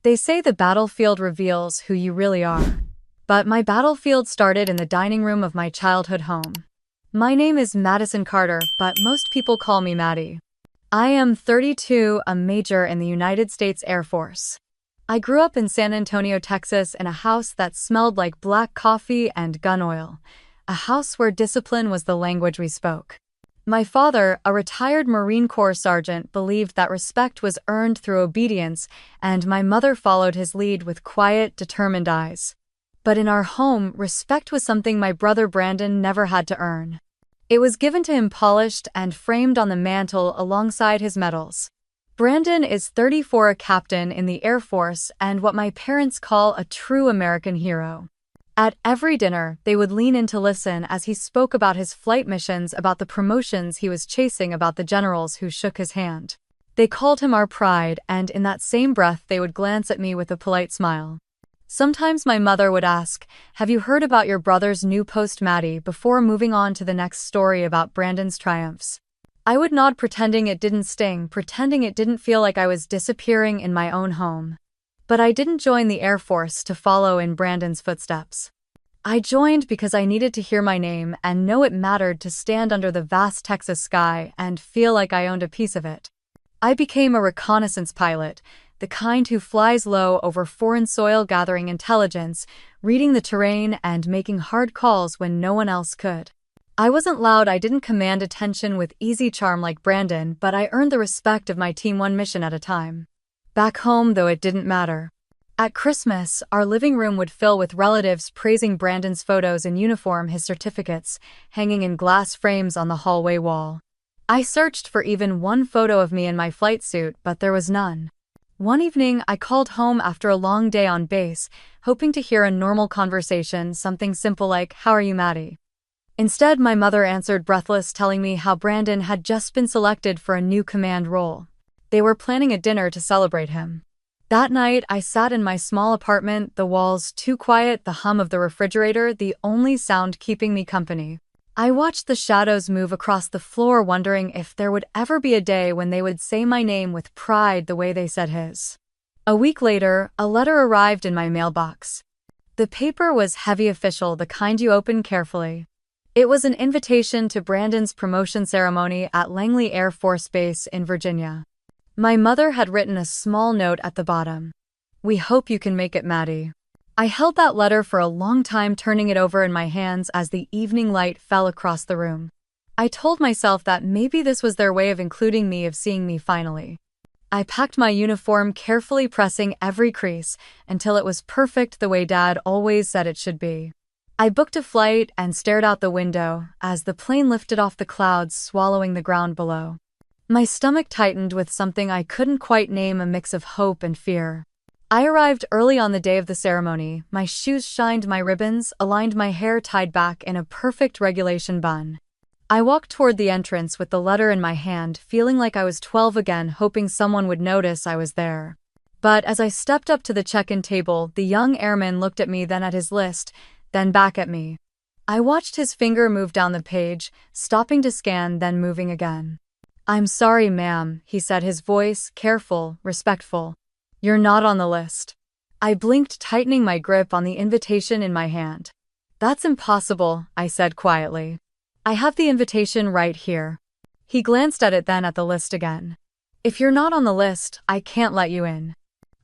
They say the battlefield reveals who you really are. But my battlefield started in the dining room of my childhood home. My name is Madison Carter, but most people call me Maddie. I am 32, a major in the United States Air Force. I grew up in San Antonio, Texas, in a house that smelled like black coffee and gun oil, a house where discipline was the language we spoke. My father, a retired Marine Corps sergeant, believed that respect was earned through obedience, and my mother followed his lead with quiet, determined eyes. But in our home, respect was something my brother Brandon never had to earn. It was given to him polished and framed on the mantle alongside his medals. Brandon is 34, a captain in the Air Force and what my parents call a true American hero. At every dinner, they would lean in to listen as he spoke about his flight missions, about the promotions he was chasing, about the generals who shook his hand. They called him our pride, and in that same breath they would glance at me with a polite smile. Sometimes my mother would ask, "Have you heard about your brother's new post, Maddie?" before moving on to the next story about Brandon's triumphs. I would nod, pretending it didn't sting, pretending it didn't feel like I was disappearing in my own home. But I didn't join the Air Force to follow in Brandon's footsteps. I joined because I needed to hear my name and know it mattered, to stand under the vast Texas sky and feel like I owned a piece of it. I became a reconnaissance pilot, the kind who flies low over foreign soil, gathering intelligence, reading the terrain, and making hard calls when no one else could. I wasn't loud, I didn't command attention with easy charm like Brandon, but I earned the respect of my team, one mission at a time. Back home, though, it didn't matter. At Christmas, our living room would fill with relatives praising Brandon's photos in uniform, his certificates hanging in glass frames on the hallway wall. I searched for even one photo of me in my flight suit, but there was none. One evening, I called home after a long day on base, hoping to hear a normal conversation, something simple like, "How are you, Maddie?" Instead, my mother answered, breathless, telling me how Brandon had just been selected for a new command role. They were planning a dinner to celebrate him. That night, I sat in my small apartment, the walls too quiet, the hum of the refrigerator the only sound keeping me company. I watched the shadows move across the floor, wondering if there would ever be a day when they would say my name with pride the way they said his. A week later, a letter arrived in my mailbox. The paper was heavy, official, the kind you open carefully. It was an invitation to Brandon's promotion ceremony at Langley Air Force Base in Virginia. My mother had written a small note at the bottom. "We hope you can make it, Maddie." I held that letter for a long time, turning it over in my hands as the evening light fell across the room. I told myself that maybe this was their way of including me, of seeing me finally. I packed my uniform, carefully pressing every crease until it was perfect, the way Dad always said it should be. I booked a flight and stared out the window as the plane lifted off the clouds, swallowing the ground below. My stomach tightened with something I couldn't quite name, a mix of hope and fear. I arrived early on the day of the ceremony. My shoes shined, my ribbons aligned, my hair tied back in a perfect regulation bun. I walked toward the entrance with the letter in my hand, feeling like I was 12 again, hoping someone would notice I was there. But as I stepped up to the check-in table, the young airman looked at me, then at his list, then back at me. I watched his finger move down the page, stopping to scan, then moving again. "I'm sorry, ma'am," he said, his voice careful, respectful. "You're not on the list." I blinked, tightening my grip on the invitation in my hand. "That's impossible," I said quietly. "I have the invitation right here." He glanced at it, then at the list again. "If you're not on the list, I can't let you in."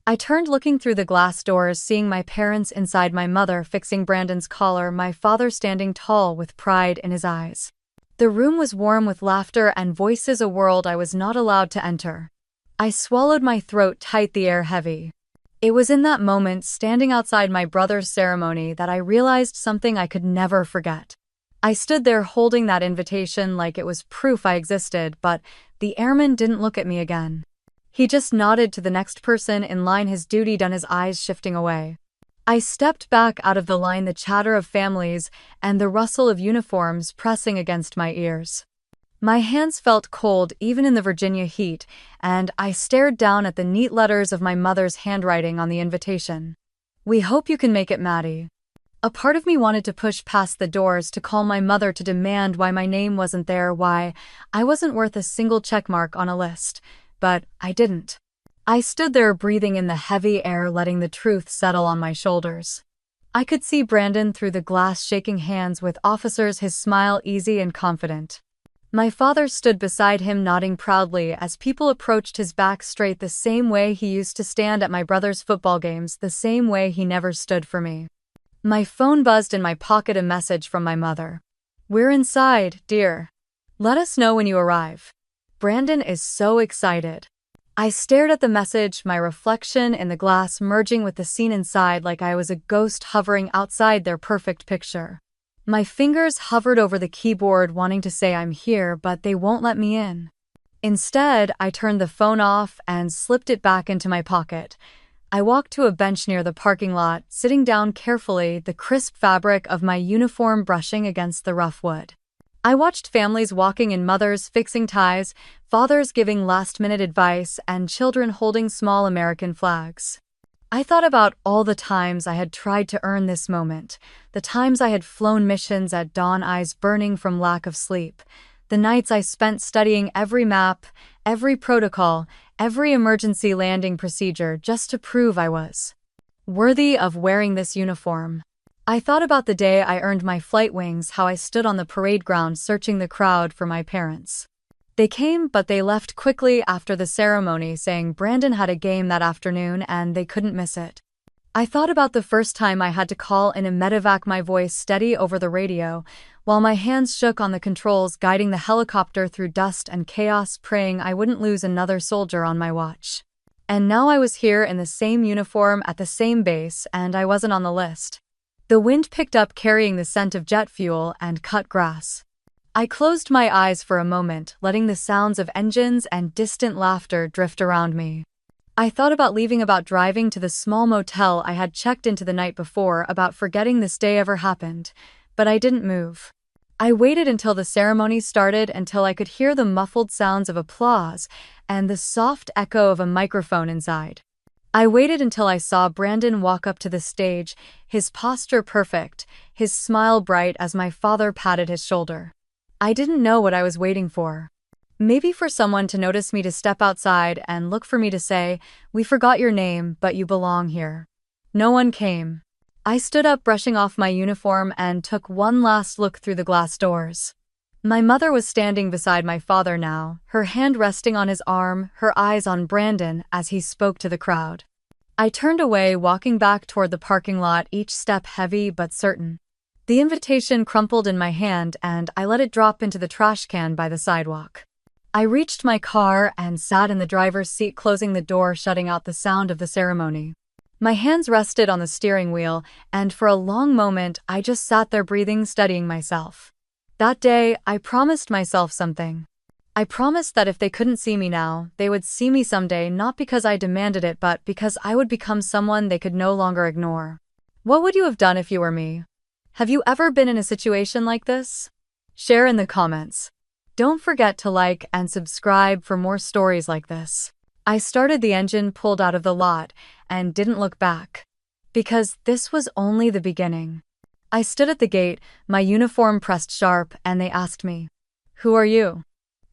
I turned, looking through the glass doors, seeing my parents inside, my mother fixing Brandon's collar, my father standing tall with pride in his eyes. The room was warm with laughter and voices, a world I was not allowed to enter. I swallowed, my throat tight, the air heavy. It was in that moment, standing outside my brother's ceremony, that I realized something I could never forget. I stood there holding that invitation like it was proof I existed, but the airman didn't look at me again. He just nodded to the next person in line, his duty done, his eyes shifting away. I stepped back out of the line, the chatter of families and the rustle of uniforms pressing against my ears. My hands felt cold even in the Virginia heat, and I stared down at the neat letters of my mother's handwriting on the invitation. "We hope you can make it, Maddie." A part of me wanted to push past the doors, to call my mother, to demand why my name wasn't there, why I wasn't worth a single checkmark on a list, but I didn't. I stood there breathing in the heavy air, letting the truth settle on my shoulders. I could see Brandon through the glass shaking hands with officers, his smile easy and confident. My father stood beside him nodding proudly as people approached, his back straight, the same way he used to stand at my brother's football games, the same way he never stood for me. My phone buzzed in my pocket, a message from my mother. "We're inside, dear. Let us know when you arrive. Brandon is so excited." I stared at the message, my reflection in the glass merging with the scene inside like I was a ghost hovering outside their perfect picture. My fingers hovered over the keyboard wanting to say I'm here, but they won't let me in. Instead, I turned the phone off and slipped it back into my pocket. I walked to a bench near the parking lot, sitting down carefully, the crisp fabric of my uniform brushing against the rough wood. I watched families walking in, mothers fixing ties, fathers giving last-minute advice, and children holding small American flags. I thought about all the times I had tried to earn this moment, the times I had flown missions at dawn, eyes burning from lack of sleep, the nights I spent studying every map, every protocol, every emergency landing procedure just to prove I was worthy of wearing this uniform. I thought about the day I earned my flight wings, how I stood on the parade ground searching the crowd for my parents. They came, but they left quickly after the ceremony, saying Brandon had a game that afternoon and they couldn't miss it. I thought about the first time I had to call in a medevac, my voice steady over the radio, while my hands shook on the controls, guiding the helicopter through dust and chaos, praying I wouldn't lose another soldier on my watch. And now I was here in the same uniform at the same base, and I wasn't on the list. The wind picked up, carrying the scent of jet fuel and cut grass. I closed my eyes for a moment, letting the sounds of engines and distant laughter drift around me. I thought about leaving, about driving to the small motel I had checked into the night before, about forgetting this day ever happened, but I didn't move. I waited until the ceremony started, until I could hear the muffled sounds of applause and the soft echo of a microphone inside. I waited until I saw Brandon walk up to the stage, his posture perfect, his smile bright as my father patted his shoulder. I didn't know what I was waiting for. Maybe for someone to notice me, to step outside and look for me, to say, "We forgot your name, but you belong here." No one came. I stood up, brushing off my uniform, and took one last look through the glass doors. My mother was standing beside my father now, her hand resting on his arm, her eyes on Brandon as he spoke to the crowd. I turned away, walking back toward the parking lot, each step heavy but certain. The invitation crumpled in my hand, and I let it drop into the trash can by the sidewalk. I reached my car and sat in the driver's seat, closing the door, shutting out the sound of the ceremony. My hands rested on the steering wheel, and for a long moment I just sat there breathing, studying myself. That day, I promised myself something. I promised that if they couldn't see me now, they would see me someday, not because I demanded it, but because I would become someone they could no longer ignore. What would you have done if you were me? Have you ever been in a situation like this? Share in the comments. Don't forget to like and subscribe for more stories like this. I started the engine, pulled out of the lot, and didn't look back. Because this was only the beginning. I stood at the gate, my uniform pressed sharp, and they asked me, "Who are you?"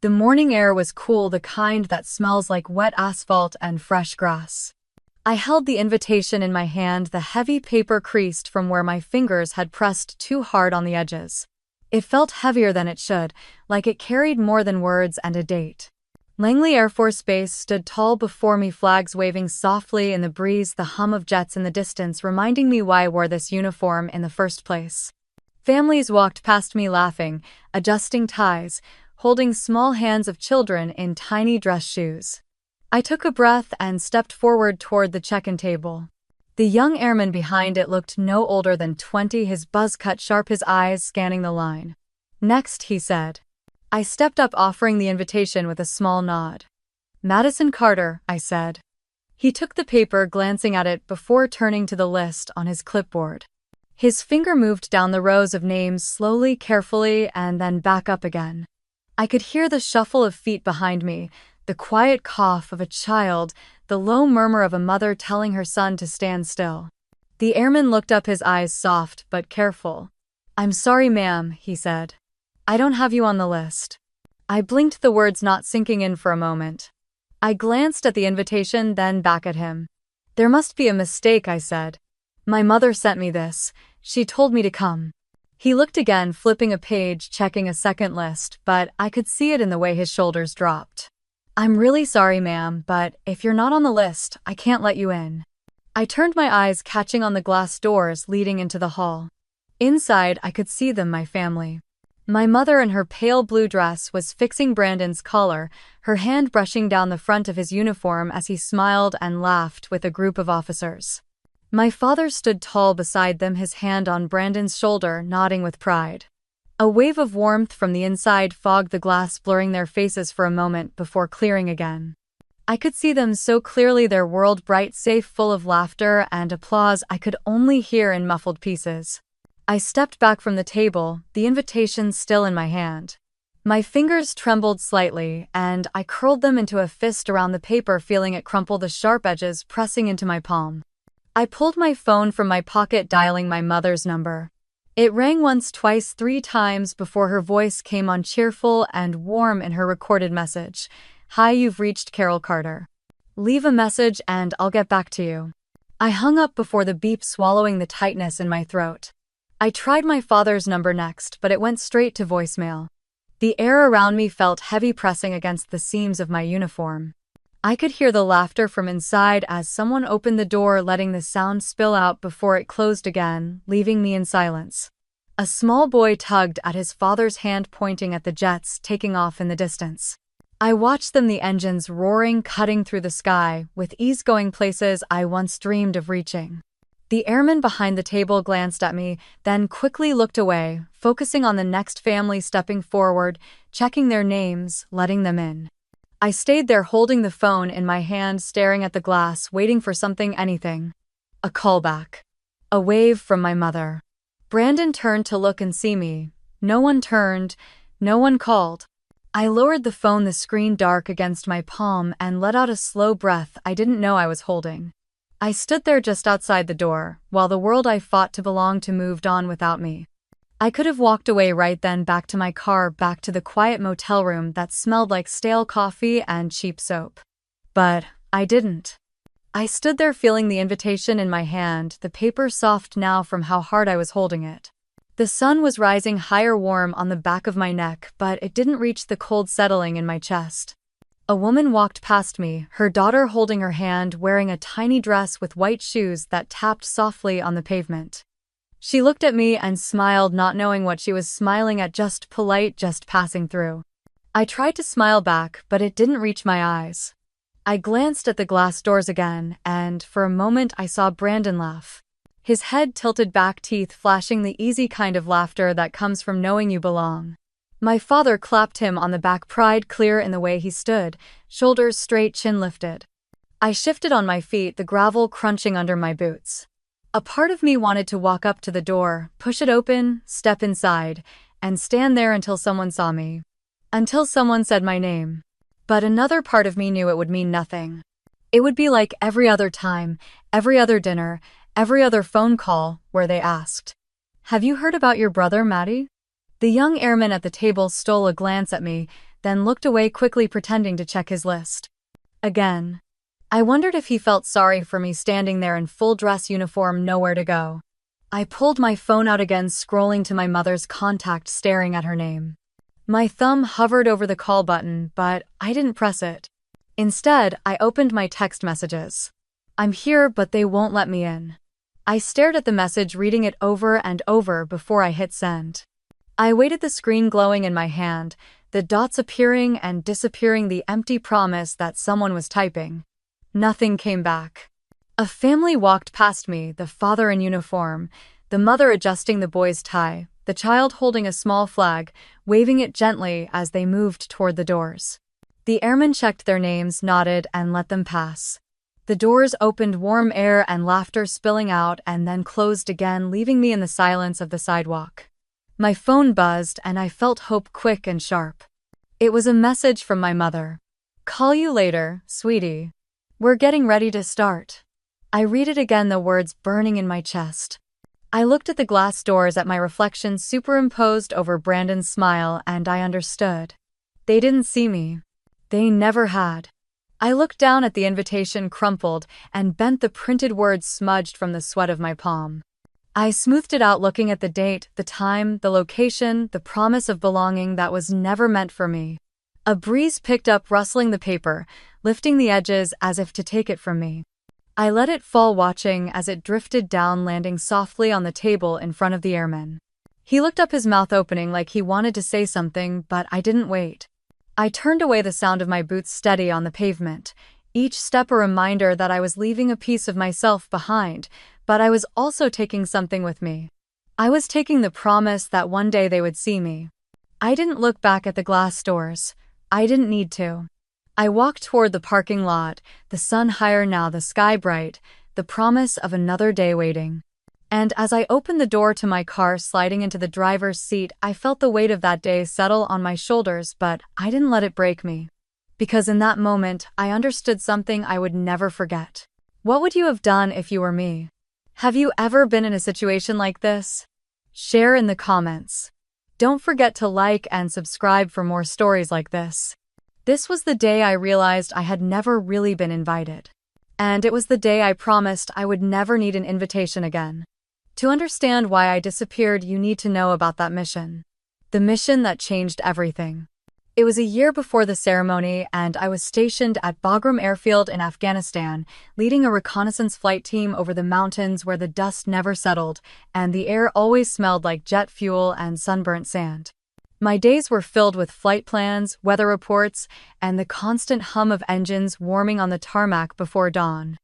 The morning air was cool, the kind that smells like wet asphalt and fresh grass. I held the invitation in my hand, the heavy paper creased from where my fingers had pressed too hard on the edges. It felt heavier than it should, like it carried more than words and a date. Langley Air Force Base stood tall before me, flags waving softly in the breeze, the hum of jets in the distance reminding me why I wore this uniform in the first place. Families walked past me laughing, adjusting ties, holding small hands of children in tiny dress shoes. I took a breath and stepped forward toward the check-in table. The young airman behind it looked no older than 20, his buzz cut sharp, his eyes scanning the line. "Next," he said. I stepped up, offering the invitation with a small nod. "Madison Carter," I said. He took the paper, glancing at it before turning to the list on his clipboard. His finger moved down the rows of names slowly, carefully, and then back up again. I could hear the shuffle of feet behind me, the quiet cough of a child, the low murmur of a mother telling her son to stand still. The airman looked up, his eyes soft but careful. "I'm sorry, ma'am," he said. "I don't have you on the list." I blinked, the words not sinking in for a moment. I glanced at the invitation, then back at him. There must be a mistake, I said. My mother sent me this. She told me to come. He looked again, flipping a page, checking a second list, but I could see it in the way his shoulders dropped. I'm really sorry, ma'am, but if you're not on the list, I can't let you in. I turned my eyes, catching on the glass doors leading into the hall. Inside, I could see them, my family. My mother in her pale blue dress was fixing Brandon's collar, her hand brushing down the front of his uniform as he smiled and laughed with a group of officers. My father stood tall beside them, his hand on Brandon's shoulder, nodding with pride. A wave of warmth from the inside fogged the glass, blurring their faces for a moment before clearing again. I could see them so clearly, their world bright, safe, full of laughter and applause I could only hear in muffled pieces. I stepped back from the table, the invitation still in my hand. My fingers trembled slightly, and I curled them into a fist around the paper, feeling it crumple, the sharp edges pressing into my palm. I pulled my phone from my pocket, dialing my mother's number. It rang once, twice, 3 times before her voice came on, cheerful and warm in her recorded message. Hi, you've reached Carol Carter. Leave a message and I'll get back to you. I hung up before the beep, swallowing the tightness in my throat. I tried my father's number next, but it went straight to voicemail. The air around me felt heavy, pressing against the seams of my uniform. I could hear the laughter from inside as someone opened the door, letting the sound spill out before it closed again, leaving me in silence. A small boy tugged at his father's hand, pointing at the jets taking off in the distance. I watched them, the engines roaring, cutting through the sky, with ease going places I once dreamed of reaching. The airman behind the table glanced at me, then quickly looked away, focusing on the next family stepping forward, checking their names, letting them in. I stayed there, holding the phone in my hand, staring at the glass, waiting for something, anything. A callback. A wave from my mother. Brandon turned to look and see me. No one turned. No one called. I lowered the phone, the screen dark against my palm, and let out a slow breath I didn't know I was holding. I stood there just outside the door, while the world I fought to belong to moved on without me. I could have walked away right then, back to my car, back to the quiet motel room that smelled like stale coffee and cheap soap. But I didn't. I stood there, feeling the invitation in my hand, the paper soft now from how hard I was holding it. The sun was rising higher, warm on the back of my neck, but it didn't reach the cold settling in my chest. A woman walked past me, her daughter holding her hand, wearing a tiny dress with white shoes that tapped softly on the pavement. She looked at me and smiled, not knowing what she was smiling at, just polite, just passing through. I tried to smile back, but it didn't reach my eyes. I glanced at the glass doors again, and for a moment I saw Brandon laugh. His head tilted back, teeth flashing, the easy kind of laughter that comes from knowing you belong. My father clapped him on the back, pride clear in the way he stood, shoulders straight, chin lifted. I shifted on my feet, the gravel crunching under my boots. A part of me wanted to walk up to the door, push it open, step inside, and stand there until someone saw me. Until someone said my name. But another part of me knew it would mean nothing. It would be like every other time, every other dinner, every other phone call, where they asked, "Have you heard about your brother, Maddie?" The young airman at the table stole a glance at me, then looked away quickly, pretending to check his list. Again. I wondered if he felt sorry for me standing there in full dress uniform, nowhere to go. I pulled my phone out again, scrolling to my mother's contact, staring at her name. My thumb hovered over the call button, but I didn't press it. Instead, I opened my text messages. "I'm here, but they won't let me in." I stared at the message, reading it over and over before I hit send. I waited, the screen glowing in my hand, the dots appearing and disappearing, the empty promise that someone was typing. Nothing came back. A family walked past me, the father in uniform, the mother adjusting the boy's tie, the child holding a small flag, waving it gently as they moved toward the doors. The airman checked their names, nodded, and let them pass. The doors opened, warm air and laughter spilling out, and then closed again, leaving me in the silence of the sidewalk. My phone buzzed, and I felt hope, quick and sharp. It was a message from my mother. "Call you later, sweetie. We're getting ready to start." I read it again, the words burning in my chest. I looked at the glass doors, at my reflection superimposed over Brandon's smile, and I understood. They didn't see me. They never had. I looked down at the invitation crumpled and bent the printed words smudged from the sweat of my palm. I smoothed it out looking at the date, the time, the location, the promise of belonging that was never meant for me. A breeze picked up rustling the paper, lifting the edges as if to take it from me. I let it fall watching as it drifted down landing softly on the table in front of the airman. He looked up his mouth opening like he wanted to say something, but I didn't wait. I turned away the sound of my boots steady on the pavement, each step a reminder that I was leaving a piece of myself behind, but I was also taking something with me. I was taking the promise that one day they would see me. I didn't look back at the glass doors. I didn't need to. I walked toward the parking lot, the sun higher now, the sky bright, the promise of another day waiting. And as I opened the door to my car sliding into the driver's seat, I felt the weight of that day settle on my shoulders, but I didn't let it break me. Because in that moment, I understood something I would never forget. What would you have done if you were me? Have you ever been in a situation like this? Share in the comments. Don't forget to like and subscribe for more stories like this. This was the day I realized I had never really been invited. And it was the day I promised I would never need an invitation again. To understand why I disappeared, you need to know about that mission. The mission that changed everything. It was a year before the ceremony, and I was stationed at Bagram Airfield in Afghanistan, leading a reconnaissance flight team over the mountains where the dust never settled, and the air always smelled like jet fuel and sunburnt sand. My days were filled with flight plans, weather reports, and the constant hum of engines warming on the tarmac before dawn.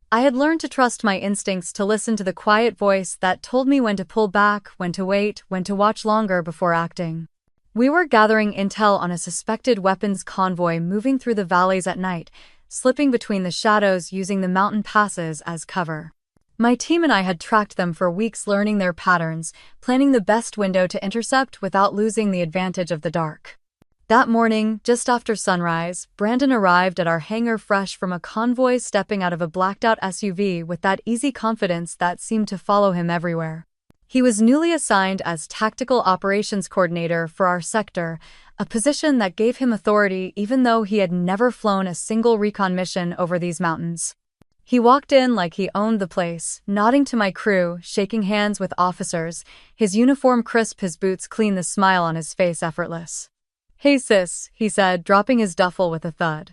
I had learned to trust my instincts, to listen to the quiet voice that told me when to pull back, when to wait, when to watch longer before acting. We were gathering intel on a suspected weapons convoy moving through the valleys at night, slipping between the shadows using the mountain passes as cover. My team and I had tracked them for weeks, learning their patterns, planning the best window to intercept without losing the advantage of the dark. That morning, just after sunrise, Brandon arrived at our hangar fresh from a convoy, stepping out of a blacked-out SUV with that easy confidence that seemed to follow him everywhere. He was newly assigned as Tactical Operations Coordinator for our sector, a position that gave him authority even though he had never flown a single recon mission over these mountains. He walked in like he owned the place, nodding to my crew, shaking hands with officers, his uniform crisp, his boots clean, the smile on his face effortless. "Hey sis," he said, dropping his duffel with a thud.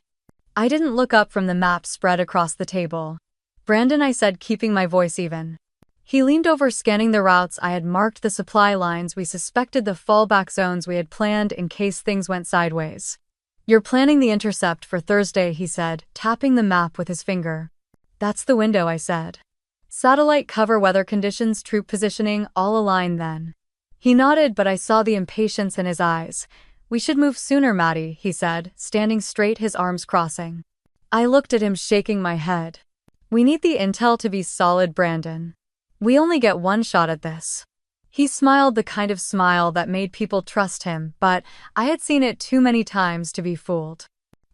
I didn't look up from the map spread across the table. "Brandon," I said, keeping my voice even. He leaned over, scanning the routes I had marked, the supply lines we suspected, the fallback zones we had planned in case things went sideways. "You're planning the intercept for Thursday," he said, tapping the map with his finger. "That's the window," I said. "Satellite cover, weather conditions, troop positioning, all aligned then." He nodded, but I saw the impatience in his eyes. "We should move sooner, Maddie," he said, standing straight, his arms crossing. I looked at him, shaking my head. "We need the intel to be solid, Brandon. We only get one shot at this." He smiled, the kind of smile that made people trust him, but I had seen it too many times to be fooled.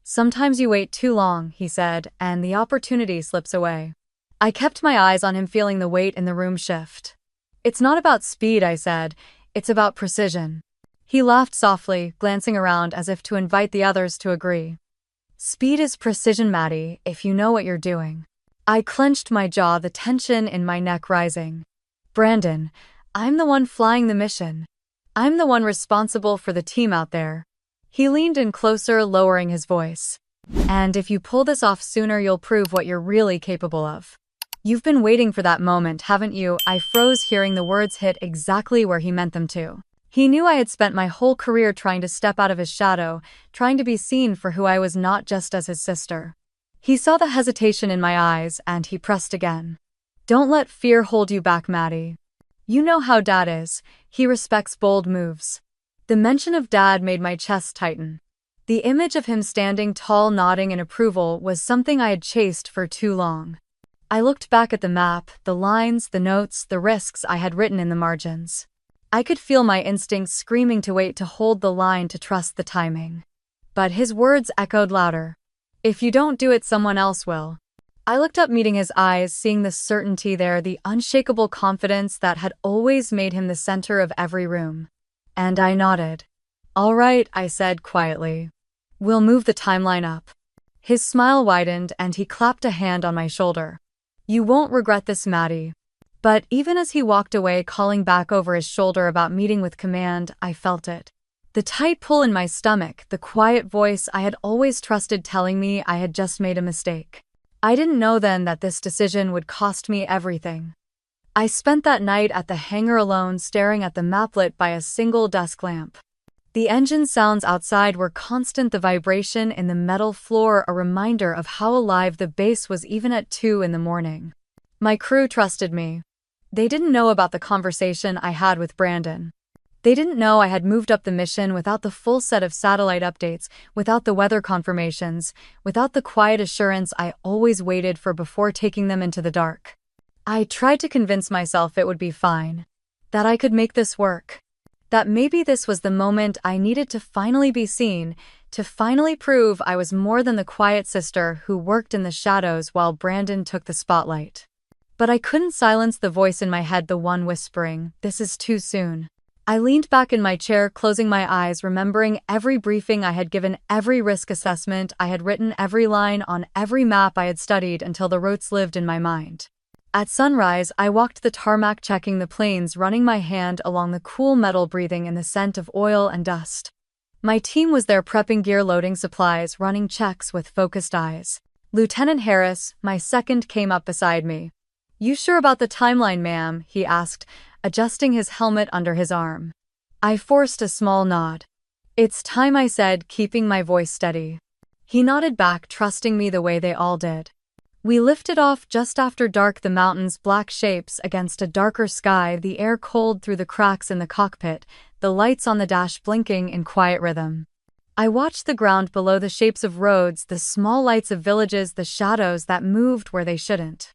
"Sometimes you wait too long," he said, "and the opportunity slips away." I kept my eyes on him, feeling the weight in the room shift. "It's not about speed," I said. "It's about precision." He laughed softly, glancing around as if to invite the others to agree. "Speed is precision, Maddie, if you know what you're doing." I clenched my jaw, the tension in my neck rising. "Brandon, I'm the one flying the mission. I'm the one responsible for the team out there." He leaned in closer, lowering his voice. "And if you pull this off sooner, you'll prove what you're really capable of. You've been waiting for that moment, haven't you?" I froze, hearing the words hit exactly where he meant them to. He knew I had spent my whole career trying to step out of his shadow, trying to be seen for who I was, not just as his sister. He saw the hesitation in my eyes, and he pressed again. "Don't let fear hold you back, Maddie. You know how Dad is. He respects bold moves." The mention of Dad made my chest tighten. The image of him standing tall, nodding in approval, was something I had chased for too long. I looked back at the map, the lines, the notes, the risks I had written in the margins. I could feel my instincts screaming to wait, to hold the line, to trust the timing. But his words echoed louder. "If you don't do it, someone else will." I looked up, meeting his eyes, seeing the certainty there, the unshakable confidence that had always made him the center of every room. And I nodded. "All right," I said quietly. "We'll move the timeline up." His smile widened and he clapped a hand on my shoulder. "You won't regret this, Maddie." But even as he walked away, calling back over his shoulder about meeting with command, I felt it. The tight pull in my stomach, the quiet voice I had always trusted telling me I had just made a mistake. I didn't know then that this decision would cost me everything. I spent that night at the hangar alone, staring at the map lit by a single desk lamp. The engine sounds outside were constant, the vibration in the metal floor a reminder of how alive the base was even at 2 in the morning. My crew trusted me. They didn't know about the conversation I had with Brandon. They didn't know I had moved up the mission without the full set of satellite updates, without the weather confirmations, without the quiet assurance I always waited for before taking them into the dark. I tried to convince myself it would be fine, that I could make this work, that maybe this was the moment I needed to finally be seen, to finally prove I was more than the quiet sister who worked in the shadows while Brandon took the spotlight. But I couldn't silence the voice in my head, the one whispering, "This is too soon." I leaned back in my chair, closing my eyes, remembering every briefing I had given, every risk assessment I had written, every line on every map I had studied until the routes lived in my mind. At sunrise, I walked the tarmac, checking the planes, running my hand along the cool metal, breathing in the scent of oil and dust. My team was there, prepping gear, loading supplies, running checks with focused eyes. Lieutenant Harris, my second, came up beside me. "You sure about the timeline, ma'am?" he asked, adjusting his helmet under his arm. I forced a small nod. "It's time," I said, keeping my voice steady. He nodded back, trusting me the way they all did. We lifted off just after dark, the mountains black shapes against a darker sky, the air cold through the cracks in the cockpit, the lights on the dash blinking in quiet rhythm. I watched the ground below, the shapes of roads, the small lights of villages, the shadows that moved where they shouldn't.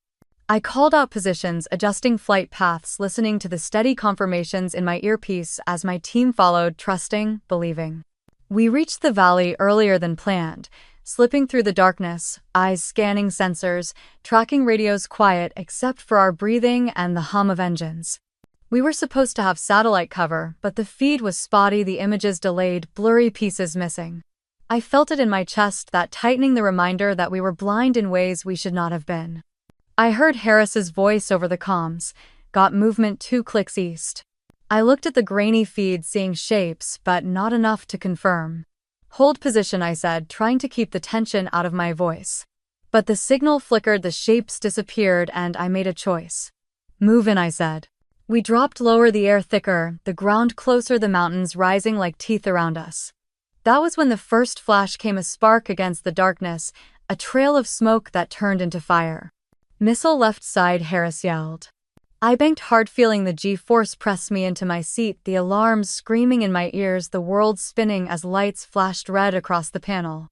I called out positions, adjusting flight paths, listening to the steady confirmations in my earpiece as my team followed, trusting, believing. We reached the valley earlier than planned, slipping through the darkness, eyes scanning sensors, tracking radios quiet except for our breathing and the hum of engines. We were supposed to have satellite cover, but the feed was spotty, the images delayed, blurry pieces missing. I felt it in my chest, that tightening, the reminder that we were blind in ways we should not have been. I heard Harris's voice over the comms, "Got movement 2 clicks east." I looked at the grainy feed, seeing shapes, but not enough to confirm. "Hold position," I said, trying to keep the tension out of my voice. But the signal flickered, the shapes disappeared, and I made a choice. "Move in," I said. We dropped lower, the air thicker, the ground closer, the mountains rising like teeth around us. That was when the first flash came, a spark against the darkness, a trail of smoke that turned into fire. "Missile left side," Harris yelled. I banked hard, feeling the G-force press me into my seat, the alarms screaming in my ears, the world spinning as lights flashed red across the panel.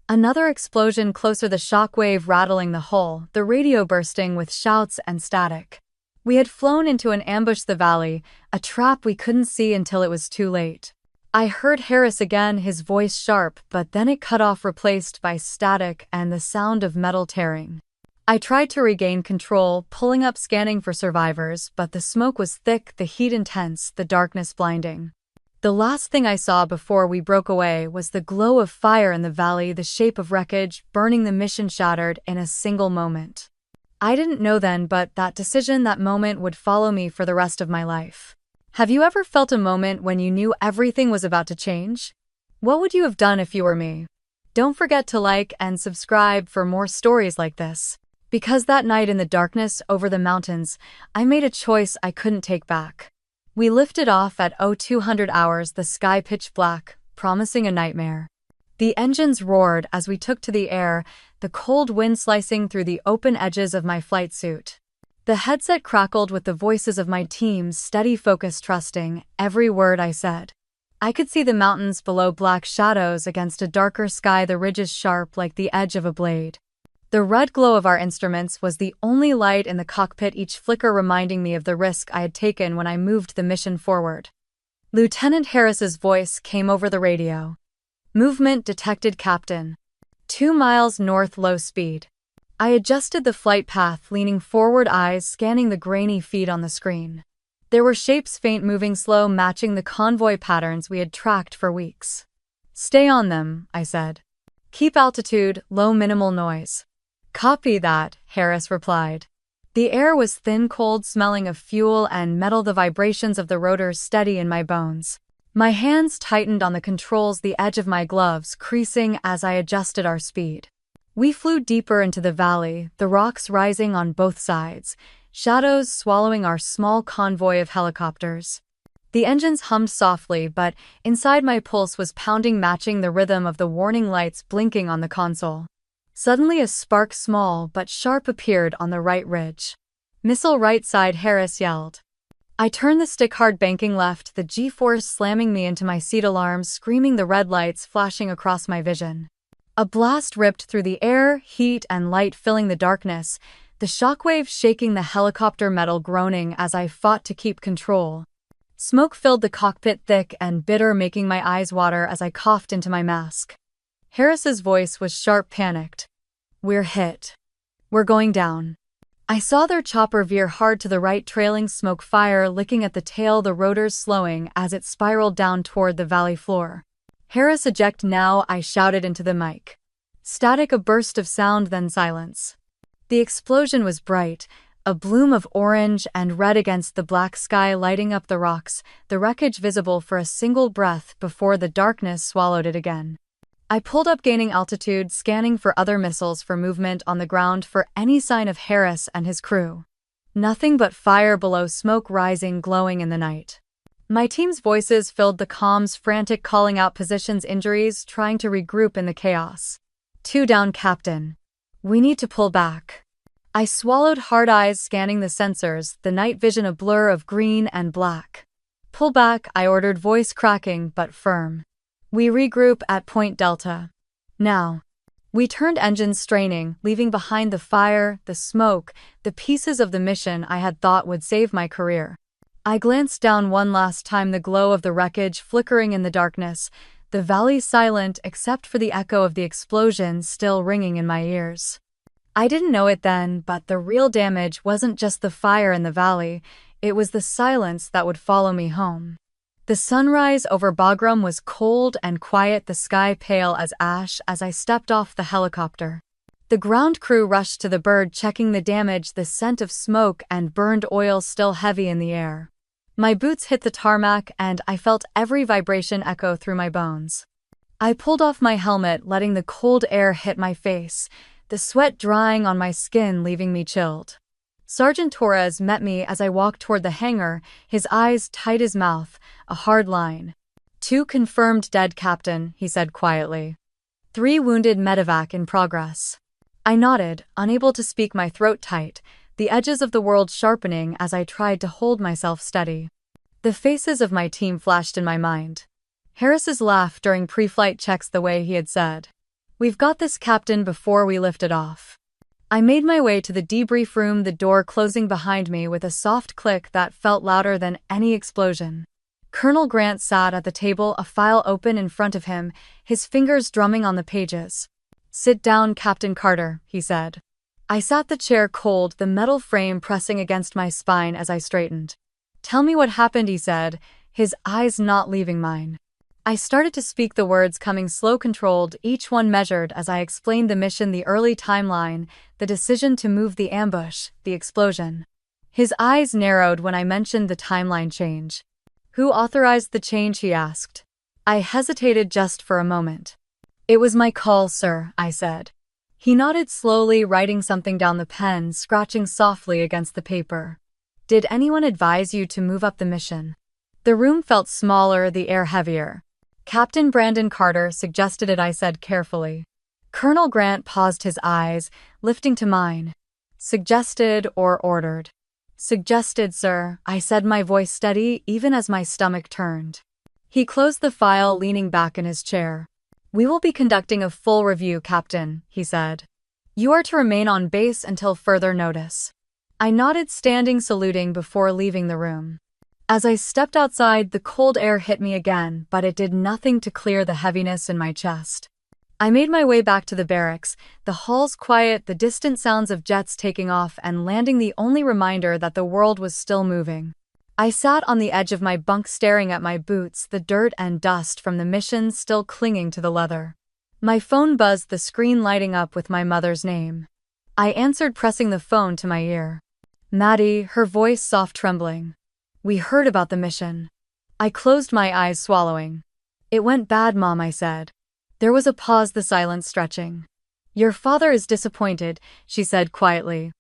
Another explosion closer, the shockwave rattling the hull, the radio bursting with shouts and static. We had flown into an ambush, the valley, a trap we couldn't see until it was too late. I heard Harris again, his voice sharp, but then it cut off, replaced by static and the sound of metal tearing. I tried to regain control, pulling up, scanning for survivors, but the smoke was thick, the heat intense, the darkness blinding. The last thing I saw before we broke away was the glow of fire in the valley, the shape of wreckage, burning, the mission shattered in a single moment. I didn't know then, but that decision, that moment, would follow me for the rest of my life. Have you ever felt a moment when you knew everything was about to change? What would you have done if you were me? Don't forget to like and subscribe for more stories like this. Because that night in the darkness over the mountains, I made a choice I couldn't take back. We lifted off at 0200 hours, the sky pitch black, promising a nightmare. The engines roared as we took to the air, the cold wind slicing through the open edges of my flight suit. The headset crackled with the voices of my team's steady focus, trusting every word I said. I could see the mountains below, black shadows against a darker sky, the ridges sharp like the edge of a blade. The red glow of our instruments was the only light in the cockpit, each flicker reminding me of the risk I had taken when I moved the mission forward. Lieutenant Harris's voice came over the radio. "Movement detected, Captain. 2 miles north, low speed." I adjusted the flight path, leaning forward, eyes scanning the grainy feed on the screen. There were shapes, faint, moving slow, matching the convoy patterns we had tracked for weeks. "Stay on them," I said. Keep altitude, low minimal noise. Copy that, Harris replied. The air was thin, cold, smelling of fuel and metal, the vibrations of the rotors steady in my bones. My hands tightened on the controls, the edge of my gloves creasing as I adjusted our speed. We flew deeper into the valley, the rocks rising on both sides, shadows swallowing our small convoy of helicopters. The engines hummed softly, but inside my pulse was pounding, matching the rhythm of the warning lights blinking on the console. Suddenly a spark, small but sharp, appeared on the right ridge. Missile right side, Harris yelled. I turned the stick hard, banking left, the G-force slamming me into my seat, alarms screaming, the red lights flashing across my vision. A blast ripped through the air, heat and light filling the darkness, the shockwave shaking the helicopter, metal groaning as I fought to keep control. Smoke filled the cockpit, thick and bitter, making my eyes water as I coughed into my mask. Harris's voice was sharp, panicked. We're hit. We're going down. I saw their chopper veer hard to the right, trailing smoke, fire licking at the tail, the rotors slowing as it spiraled down toward the valley floor. Harris, eject now, I shouted into the mic. Static, a burst of sound, then silence. The explosion was bright, a bloom of orange and red against the black sky, lighting up the rocks, the wreckage visible for a single breath before the darkness swallowed it again. I pulled up, gaining altitude, scanning for other missiles, for movement on the ground, for any sign of Harris and his crew. Nothing but fire below, smoke rising, glowing in the night. My team's voices filled the comms, frantic, calling out positions, injuries, trying to regroup in the chaos. 2 down, Captain. We need to pull back. I swallowed hard, eyes scanning the sensors, the night vision a blur of green and black. Pull back, I ordered, voice cracking but firm. We regroup at Point Delta. Now. We turned, engines straining, leaving behind the fire, the smoke, the pieces of the mission I had thought would save my career. I glanced down one last time, the glow of the wreckage flickering in the darkness, the valley silent except for the echo of the explosion still ringing in my ears. I didn't know it then, but the real damage wasn't just the fire in the valley, it was the silence that would follow me home. The sunrise over Bagram was cold and quiet, the sky pale as ash as I stepped off the helicopter. The ground crew rushed to the bird, checking the damage, the scent of smoke and burned oil still heavy in the air. My boots hit the tarmac and I felt every vibration echo through my bones. I pulled off my helmet, letting the cold air hit my face, the sweat drying on my skin, leaving me chilled. Sergeant Torres met me as I walked toward the hangar, his eyes tight, his mouth a hard line. 2 confirmed dead, Captain, he said quietly. 3 wounded, medevac in progress. I nodded, unable to speak, my throat tight, the edges of the world sharpening as I tried to hold myself steady. The faces of my team flashed in my mind. Harris's laugh during pre-flight checks, the way he had said, "We've got this, Captain," before we lifted off. I made my way to the debrief room, the door closing behind me with a soft click that felt louder than any explosion. Colonel Grant sat at the table, a file open in front of him, his fingers drumming on the pages. "Sit down, Captain Carter," he said. I sat, the chair cold, the metal frame pressing against my spine as I straightened. "Tell me what happened," he said, his eyes not leaving mine. I started to speak, the words coming slow, controlled, each one measured as I explained the mission, the early timeline, the decision to move, the ambush, the explosion. His eyes narrowed when I mentioned the timeline change. "Who authorized the change?" he asked. I hesitated just for a moment. "It was my call, sir," I said. He nodded slowly, writing something down, the pen scratching softly against the paper. "Did anyone advise you to move up the mission?" The room felt smaller, the air heavier. "Captain Brandon Carter suggested it," I said carefully. Colonel Grant paused, his eyes lifting to mine. "Suggested or ordered?" "Suggested, sir," I said, my voice steady even as my stomach turned. He closed the file, leaning back in his chair. "We will be conducting a full review, Captain," he said. "You are to remain on base until further notice." I nodded, standing, saluting before leaving the room. As I stepped outside, the cold air hit me again, but it did nothing to clear the heaviness in my chest. I made my way back to the barracks, the halls quiet, the distant sounds of jets taking off and landing the only reminder that the world was still moving. I sat on the edge of my bunk, staring at my boots, the dirt and dust from the mission still clinging to the leather. My phone buzzed, the screen lighting up with my mother's name. I answered, pressing the phone to my ear. Maddie, her voice soft, trembling. We heard about the mission. I closed my eyes, swallowing. It went bad, Mom, I said. There was a pause, the silence stretching. Your father is disappointed, she said quietly.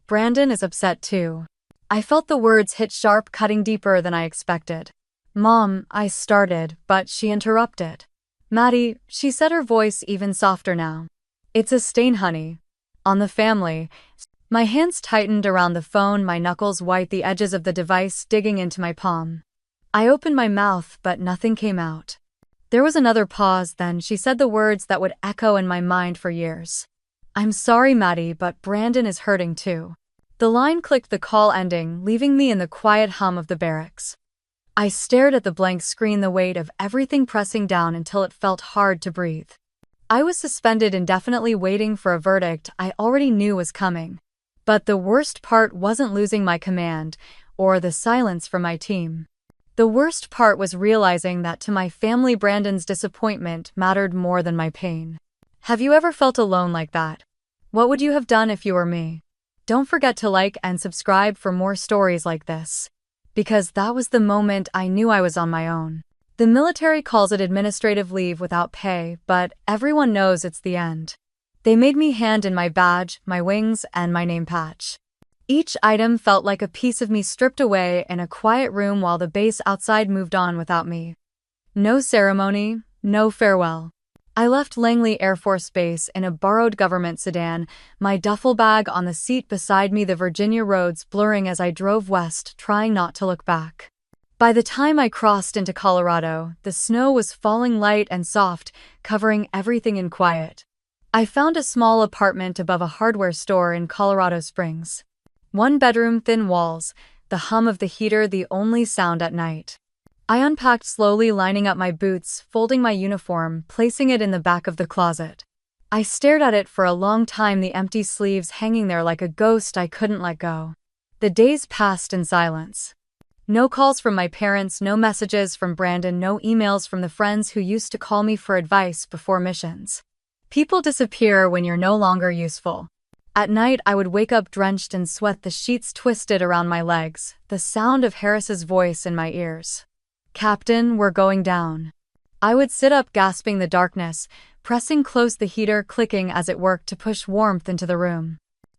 Brandon is upset too. I felt the words hit sharp, cutting deeper than I expected. Mom, I started, but she interrupted. Maddie, she said, her voice even softer now. It's a stain, honey. On the family. My hands tightened around the phone, my knuckles white, the edges of the device digging into my palm. I opened my mouth, but nothing came out. There was another pause, then she said the words that would echo in my mind for years. I'm sorry, Maddie, but Brandon is hurting too. The line clicked, the call ending, leaving me in the quiet hum of the barracks. I stared at the blank screen, the weight of everything pressing down until it felt hard to breathe. I was suspended indefinitely, waiting for a verdict I already knew was coming. But the worst part wasn't losing my command, or the silence from my team. The worst part was realizing that to my family, Brandon's disappointment mattered more than my pain. Have you ever felt alone like that? What would you have done if you were me? Don't forget to like and subscribe for more stories like this. Because that was the moment I knew I was on my own. The military calls it administrative leave without pay, but everyone knows it's the end. They made me hand in my badge, my wings, and my name patch. Each item felt like a piece of me stripped away in a quiet room while the base outside moved on without me. No ceremony, no farewell. I left Langley Air Force Base in a borrowed government sedan, my duffel bag on the seat beside me, the Virginia roads blurring as I drove west, trying not to look back. By the time I crossed into Colorado, the snow was falling light and soft, covering everything in quiet. I found a small apartment above a hardware store in Colorado Springs. One bedroom, thin walls, the hum of the heater the only sound at night. I unpacked slowly, lining up my boots, folding my uniform, placing it in the back of the closet. I stared at it for a long time, the empty sleeves hanging there like a ghost I couldn't let go. The days passed in silence. No calls from my parents, no messages from Brandon, no emails from the friends who used to call me for advice before missions. People disappear when you're no longer useful. At night, I would wake up drenched in sweat, the sheets twisted around my legs, the sound of Harris's voice in my ears. Captain, we're going down. I would sit up, gasping the darkness, pressing close, the heater clicking as it worked to push warmth into the room.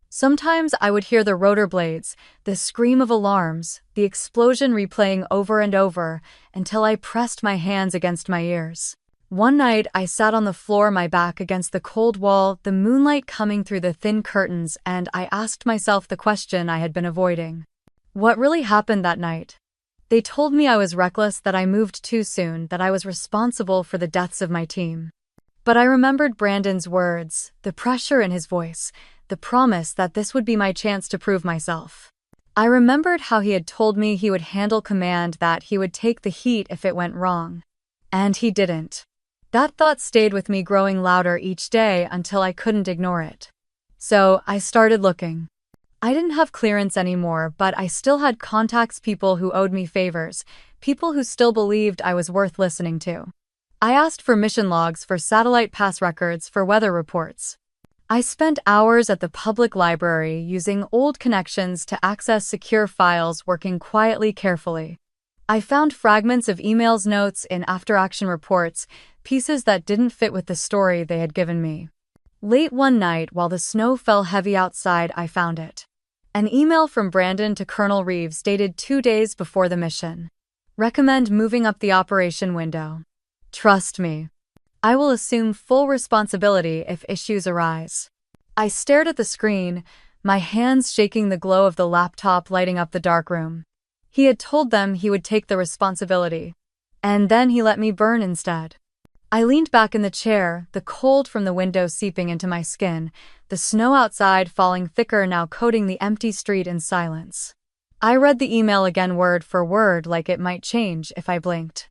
Sometimes I would hear the rotor blades, the scream of alarms, the explosion replaying over and over, until I pressed my hands against my ears. One night, I sat on the floor, my back against the cold wall, the moonlight coming through the thin curtains, and I asked myself the question I had been avoiding. What really happened that night? They told me I was reckless, that I moved too soon, that I was responsible for the deaths of my team. But I remembered Brandon's words, the pressure in his voice, the promise that this would be my chance to prove myself. I remembered how he had told me he would handle command, that he would take the heat if it went wrong. And he didn't. That thought stayed with me, growing louder each day until I couldn't ignore it. So I started looking. I didn't have clearance anymore, but I still had contacts, people who owed me favors, people who still believed I was worth listening to. I asked for mission logs, for satellite pass records, for weather reports. I spent hours at the public library using old connections to access secure files, working quietly, carefully. I found fragments of emails, notes in after-action reports, pieces that didn't fit with the story they had given me. Late one night, while the snow fell heavy outside, I found it. An email from Brandon to Colonel Reeves dated 2 days before the mission. Recommend moving up the operation window. Trust me. I will assume full responsibility if issues arise. I stared at the screen, my hands shaking, the glow of the laptop lighting up the dark room. He had told them he would take the responsibility. And then he let me burn instead. I leaned back in the chair, the cold from the window seeping into my skin, the snow outside falling thicker, now coating the empty street in silence. I read the email again, word for word, like it might change if I blinked.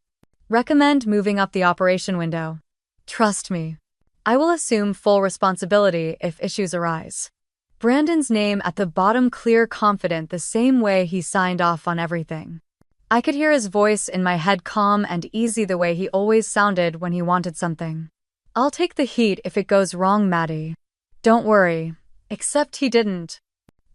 Recommend moving up the operation window. Trust me. I will assume full responsibility if issues arise. Brandon's name at the bottom, clear, confident, the same way he signed off on everything. I could hear his voice in my head, calm and easy, the way he always sounded when he wanted something. I'll take the heat if it goes wrong, Maddie. Don't worry. Except he didn't.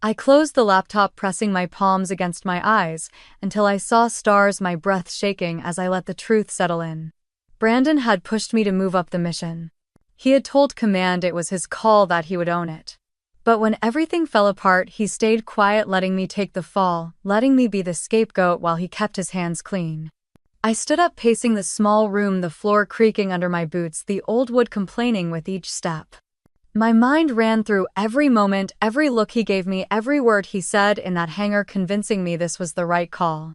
I closed the laptop, pressing my palms against my eyes until I saw stars, my breath shaking as I let the truth settle in. Brandon had pushed me to move up the mission. He had told Command it was his call, that he would own it. But when everything fell apart, he stayed quiet, letting me take the fall, letting me be the scapegoat while he kept his hands clean. I stood up, pacing the small room, the floor creaking under my boots, the old wood complaining with each step. My mind ran through every moment, every look he gave me, every word he said in that hangar, convincing me this was the right call.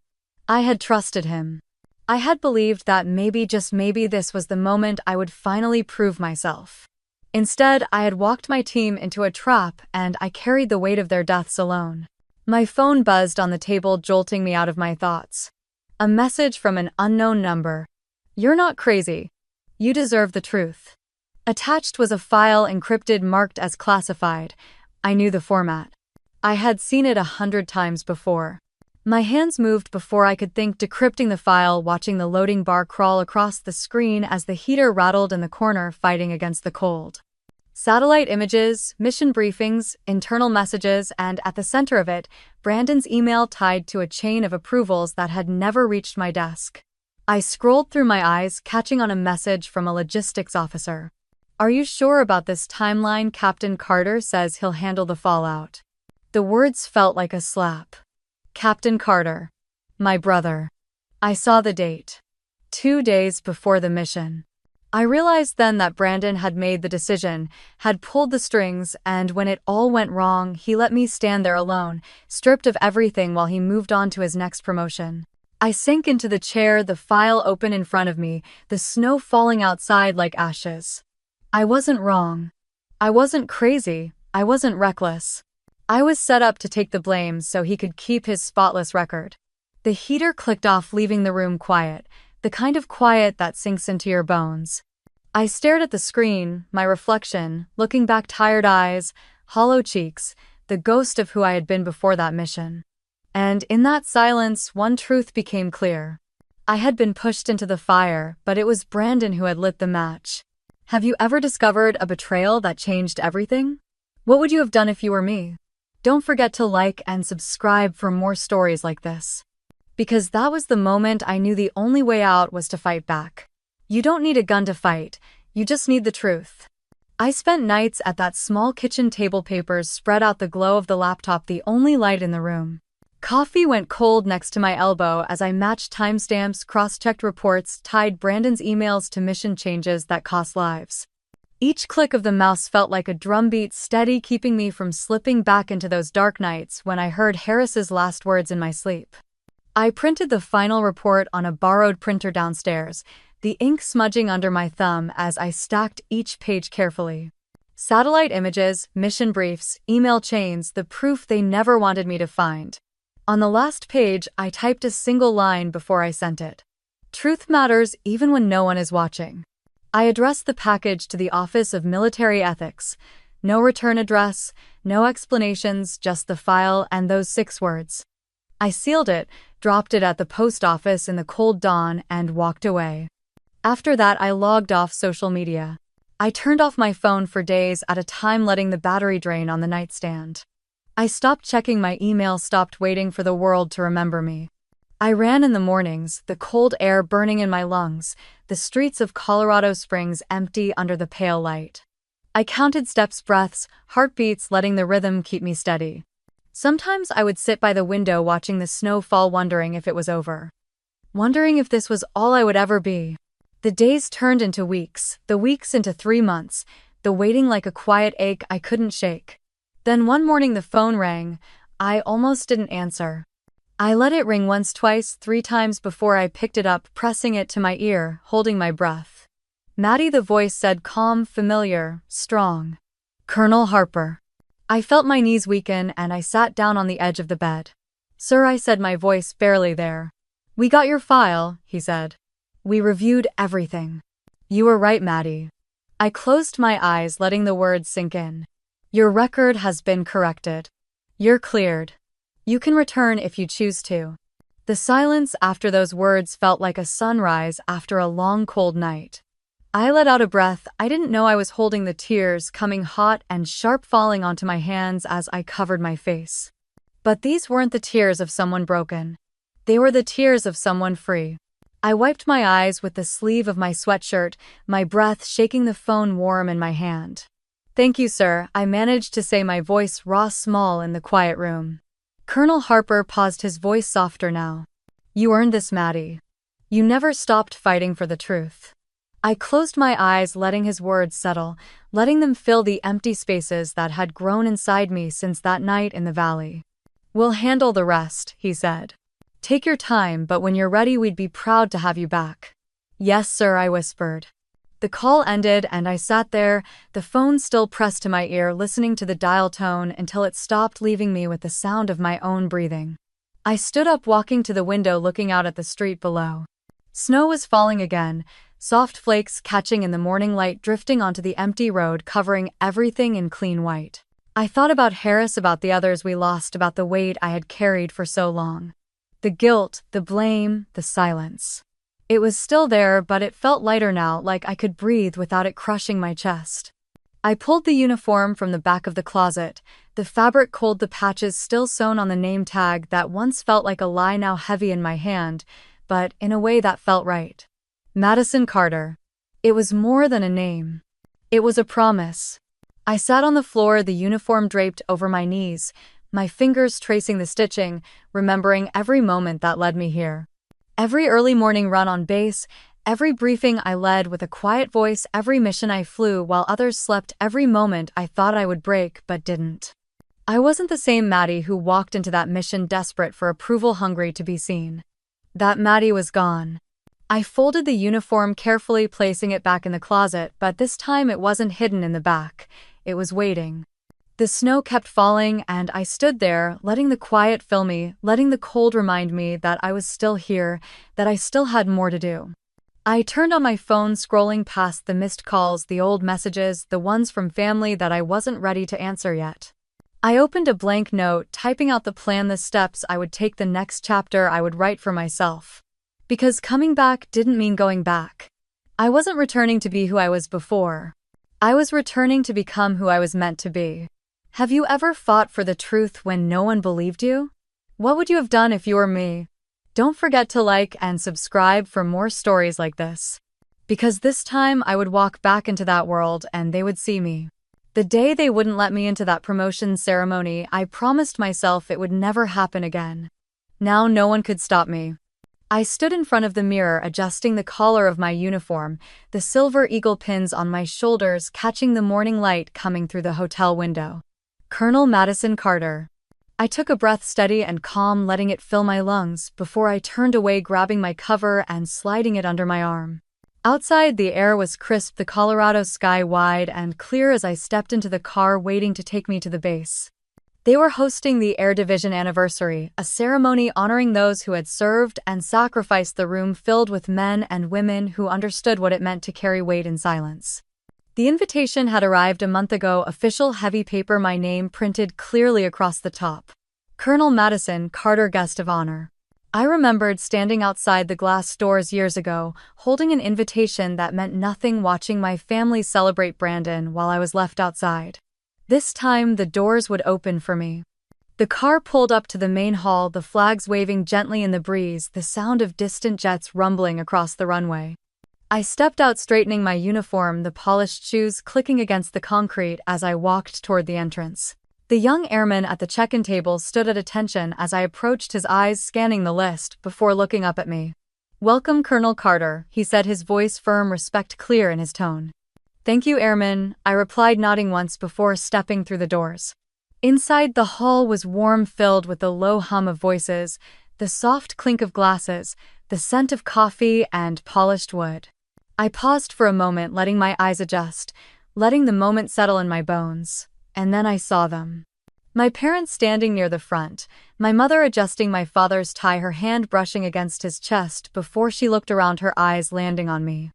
I had trusted him. I had believed that maybe, just maybe, this was the moment I would finally prove myself. Instead, I had walked my team into a trap, and I carried the weight of their deaths alone. My phone buzzed on the table, jolting me out of my thoughts. A message from an unknown number. "You're not crazy. You deserve the truth." Attached was a file, encrypted, marked as classified. I knew the format. I had seen it 100 times before. My hands moved before I could think, decrypting the file, watching the loading bar crawl across the screen as the heater rattled in the corner, fighting against the cold. Satellite images, mission briefings, internal messages, and at the center of it, Brandon's email tied to a chain of approvals that had never reached my desk. I scrolled through, my eyes catching on a message from a logistics officer. "Are you sure about this timeline? Captain Carter says he'll handle the fallout." The words felt like a slap. Captain Carter. My brother. I saw the date. 2 days before the mission. I realized then that Brandon had made the decision, had pulled the strings, and when it all went wrong, he let me stand there alone, stripped of everything, while he moved on to his next promotion. I sank into the chair, the file open in front of me, the snow falling outside like ashes. I wasn't wrong. I wasn't crazy. I wasn't reckless. I was set up to take the blame so he could keep his spotless record. The heater clicked off, leaving the room quiet, the kind of quiet that sinks into your bones. I stared at the screen, my reflection, looking back, tired eyes, hollow cheeks, the ghost of who I had been before that mission. And in that silence, one truth became clear. I had been pushed into the fire, but it was Brandon who had lit the match. Have you ever discovered a betrayal that changed everything? What would you have done if you were me? Don't forget to like and subscribe for more stories like this. Because that was the moment I knew the only way out was to fight back. You don't need a gun to fight, you just need the truth. I spent nights at that small kitchen table, papers spread out, the glow of the laptop the only light in the room. Coffee went cold next to my elbow as I matched timestamps, cross-checked reports, tied Brandon's emails to mission changes that cost lives. Each click of the mouse felt like a drumbeat, steady, keeping me from slipping back into those dark nights when I heard Harris's last words in my sleep. I printed the final report on a borrowed printer downstairs, the ink smudging under my thumb as I stacked each page carefully. Satellite images, mission briefs, email chains, the proof they never wanted me to find. On the last page, I typed a single line before I sent it. Truth matters even when no one is watching. I addressed the package to the Office of Military Ethics. No return address, no explanations, just the file and those 6 words. I sealed it, dropped it at the post office in the cold dawn, and walked away. After that, I logged off social media. I turned off my phone for days at a time, letting the battery drain on the nightstand. I stopped checking my email, stopped waiting for the world to remember me. I ran in the mornings, the cold air burning in my lungs, the streets of Colorado Springs empty under the pale light. I counted steps, breaths, heartbeats, letting the rhythm keep me steady. Sometimes I would sit by the window watching the snow fall, wondering if it was over. Wondering if this was all I would ever be. The days turned into weeks, the weeks into 3 months, the waiting like a quiet ache I couldn't shake. Then one morning the phone rang. I almost didn't answer. I let it ring once, twice, 3 times before I picked it up, pressing it to my ear, holding my breath. "Maddie," the voice said, calm, familiar, strong. "Colonel Harper." I felt my knees weaken and I sat down on the edge of the bed. "Sir," I said, my voice barely there. "We got your file," he said. "We reviewed everything." "You were right, Maddie." I closed my eyes, letting the words sink in. "Your record has been corrected. You're cleared. You can return if you choose to." The silence after those words felt like a sunrise after a long, cold night. I let out a breath. I didn't know I was holding the tears coming hot and sharp falling onto my hands as I covered my face. But these weren't the tears of someone broken. They were the tears of someone free. I wiped my eyes with the sleeve of my sweatshirt, my breath shaking, the phone warm in my hand. "Thank you, sir," I managed to say, my voice raw small in the quiet room. Colonel Harper paused, his voice softer now. "You earned this, Maddie. You never stopped fighting for the truth." I closed my eyes, letting his words settle, letting them fill the empty spaces that had grown inside me since that night in the valley. "We'll handle the rest," he said. "Take your time, but when you're ready, we'd be proud to have you back." "Yes, sir," I whispered. The call ended and I sat there, the phone still pressed to my ear, listening to the dial tone until it stopped, leaving me with the sound of my own breathing. I stood up, walking to the window, looking out at the street below. Snow was falling again, soft flakes catching in the morning light, drifting onto the empty road, covering everything in clean white. I thought about Harris, about the others we lost, about the weight I had carried for so long. The guilt, the blame, the silence. It was still there, but it felt lighter now, like I could breathe without it crushing my chest. I pulled the uniform from the back of the closet, the fabric cold, the patches still sewn on the name tag that once felt like a lie, now heavy in my hand, but in a way that felt right. Madison Carter. It was more than a name. It was a promise. I sat on the floor, the uniform draped over my knees, my fingers tracing the stitching, remembering every moment that led me here. Every early morning run on base, every briefing I led with a quiet voice, every mission I flew while others slept, every moment I thought I would break but didn't. I wasn't the same Maddie who walked into that mission desperate for approval, hungry to be seen. That Maddie was gone. I folded the uniform carefully, placing it back in the closet, but this time it wasn't hidden in the back. It was waiting. The snow kept falling, and I stood there, letting the quiet fill me, letting the cold remind me that I was still here, that I still had more to do. I turned on my phone, scrolling past the missed calls, the old messages, the ones from family that I wasn't ready to answer yet. I opened a blank note, typing out the plan, the steps I would take, the next chapter I would write for myself. Because coming back didn't mean going back. I wasn't returning to be who I was before. I was returning to become who I was meant to be. Have you ever fought for the truth when no one believed you? What would you have done if you were me? Don't forget to like and subscribe for more stories like this. Because this time I would walk back into that world and they would see me. The day they wouldn't let me into that promotion ceremony, I promised myself it would never happen again. Now no one could stop me. I stood in front of the mirror, adjusting the collar of my uniform, the silver eagle pins on my shoulders catching the morning light coming through the hotel window. Colonel Madison Carter. I took a breath, steady and calm, letting it fill my lungs, before I turned away, grabbing my cover and sliding it under my arm. Outside, the air was crisp, the Colorado sky wide and clear as I stepped into the car waiting to take me to the base. They were hosting the Air Division anniversary, a ceremony honoring those who had served and sacrificed, the room filled with men and women who understood what it meant to carry weight in silence. The invitation had arrived a month ago, official heavy paper, my name printed clearly across the top. Colonel Madison Carter, guest of honor. I remembered standing outside the glass doors years ago, holding an invitation that meant nothing, watching my family celebrate Brandon while I was left outside. This time, the doors would open for me. The car pulled up to the main hall, the flags waving gently in the breeze, the sound of distant jets rumbling across the runway. I stepped out, straightening my uniform, the polished shoes clicking against the concrete as I walked toward the entrance. The young airman at the check-in table stood at attention as I approached, his eyes scanning the list before looking up at me. "Welcome, Colonel Carter," he said, his voice firm, respect clear in his tone. "Thank you, Airman," I replied, nodding once before stepping through the doors. Inside, the hall was warm, filled with the low hum of voices, the soft clink of glasses, the scent of coffee and polished wood. I paused for a moment, letting my eyes adjust, letting the moment settle in my bones, and then I saw them. My parents standing near the front, my mother adjusting my father's tie, her hand brushing against his chest before she looked around, her eyes landing on me.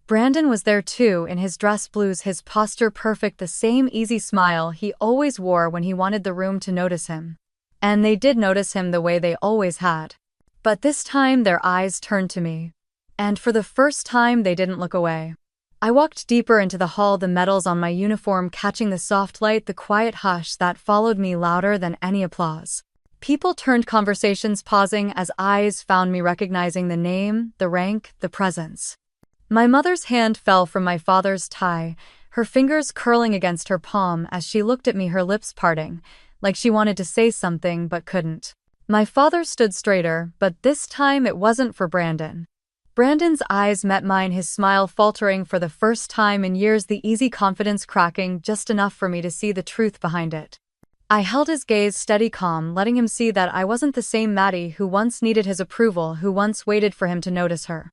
Brandon was there too, in his dress blues, his posture perfect, the same easy smile he always wore when he wanted the room to notice him. And they did notice him the way they always had. But this time their eyes turned to me. And for the first time they didn't look away. I walked deeper into the hall, the medals on my uniform catching the soft light, the quiet hush that followed me louder than any applause. People turned, conversations pausing as eyes found me, recognizing the name, the rank, the presence. My mother's hand fell from my father's tie, her fingers curling against her palm as she looked at me, her lips parting, like she wanted to say something but couldn't. My father stood straighter, but this time it wasn't for Brandon. Brandon's eyes met mine, his smile faltering for the first time in years, the easy confidence cracking just enough for me to see the truth behind it. I held his gaze steady, calm, letting him see that I wasn't the same Maddie who once needed his approval, who once waited for him to notice her.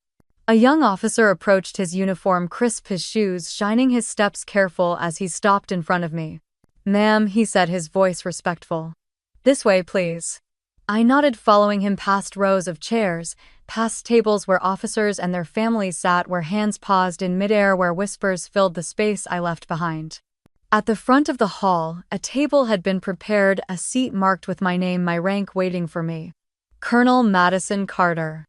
A young officer approached, his uniform crisp, his shoes shining, his steps careful as he stopped in front of me. "Ma'am," he said, his voice respectful. "This way, please." I nodded, following him past rows of chairs, past tables where officers and their families sat, where hands paused in midair, where whispers filled the space I left behind. At the front of the hall, a table had been prepared, a seat marked with my name, my rank waiting for me. Colonel Madison Carter.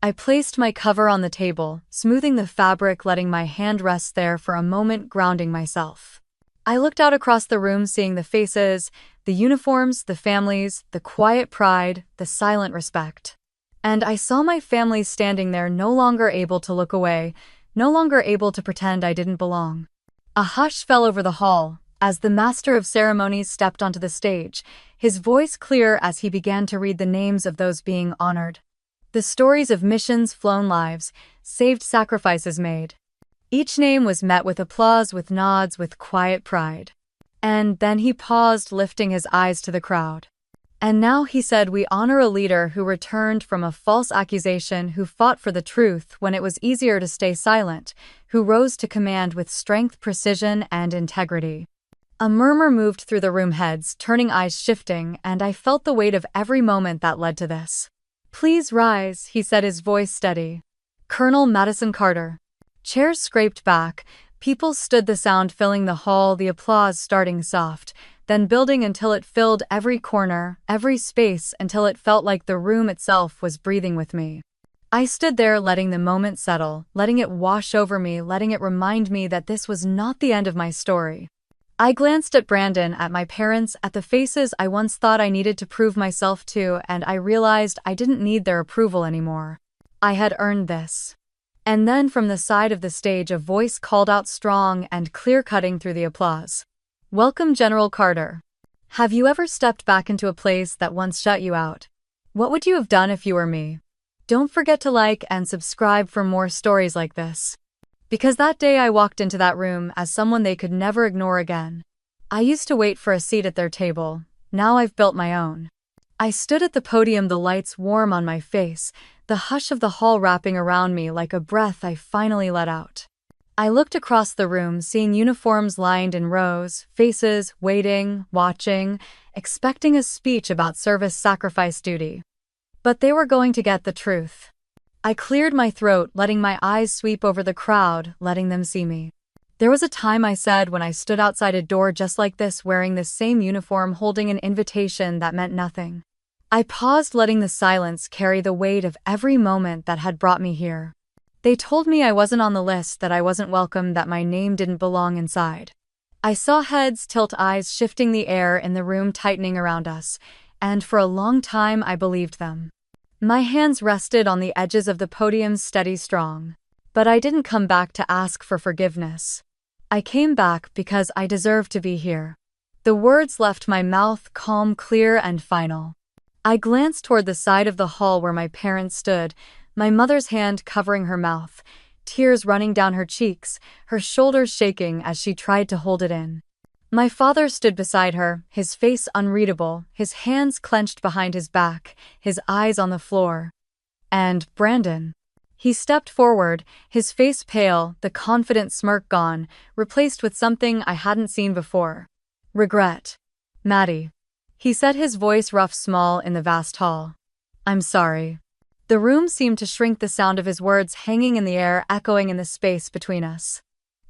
I placed my cover on the table, smoothing the fabric, letting my hand rest there for a moment, grounding myself. I looked out across the room, seeing the faces, the uniforms, the families, the quiet pride, the silent respect. And I saw my family standing there, no longer able to look away, no longer able to pretend I didn't belong. A hush fell over the hall as the master of ceremonies stepped onto the stage, his voice clear as he began to read the names of those being honored. The stories of missions flown, lives saved, sacrifices made. Each name was met with applause, with nods, with quiet pride. And then he paused, lifting his eyes to the crowd. "And now," he said, "we honor a leader who returned from a false accusation, who fought for the truth when it was easier to stay silent, who rose to command with strength, precision, and integrity." A murmur moved through the room, heads turning, eyes shifting, and I felt the weight of every moment that led to this. "Please rise," he said, his voice steady. "Colonel Madison Carter." Chairs scraped back, people stood, the sound filling the hall, the applause starting soft, then building until it filled every corner, every space, until it felt like the room itself was breathing with me. I stood there, letting the moment settle, letting it wash over me, letting it remind me that this was not the end of my story. I glanced at Brandon, at my parents, at the faces I once thought I needed to prove myself to, and I realized I didn't need their approval anymore. I had earned this. And then from the side of the stage, a voice called out, strong and clear, cutting through the applause. "Welcome, General Carter. Have you ever stepped back into a place that once shut you out? What would you have done if you were me? Don't forget to like and subscribe for more stories like this." Because that day I walked into that room as someone they could never ignore again. I used to wait for a seat at their table. Now I've built my own. I stood at the podium, the lights warm on my face, the hush of the hall wrapping around me like a breath I finally let out. I looked across the room, seeing uniforms lined in rows, faces waiting, watching, expecting a speech about service, sacrifice, duty. But they were going to get the truth. I cleared my throat, letting my eyes sweep over the crowd, letting them see me. "There was a time," I said, "when I stood outside a door just like this, wearing this same uniform, holding an invitation that meant nothing. I paused, letting the silence carry the weight of every moment that had brought me here. They told me I wasn't on the list, that I wasn't welcome, that my name didn't belong inside." I saw heads tilt, eyes shifting, the air in the room tightening around us, and for a long time I believed them. My hands rested on the edges of the podium, steady, strong. But I didn't come back to ask for forgiveness. I came back because I deserved to be here. The words left my mouth, calm, clear, and final. I glanced toward the side of the hall where my parents stood, my mother's hand covering her mouth, tears running down her cheeks, her shoulders shaking as she tried to hold it in. My father stood beside her, his face unreadable, his hands clenched behind his back, his eyes on the floor. And Brandon. He stepped forward, his face pale, the confident smirk gone, replaced with something I hadn't seen before. "Regret. Maddie." He said, his voice rough, small in the vast hall. "I'm sorry." The room seemed to shrink, the sound of his words hanging in the air, echoing in the space between us.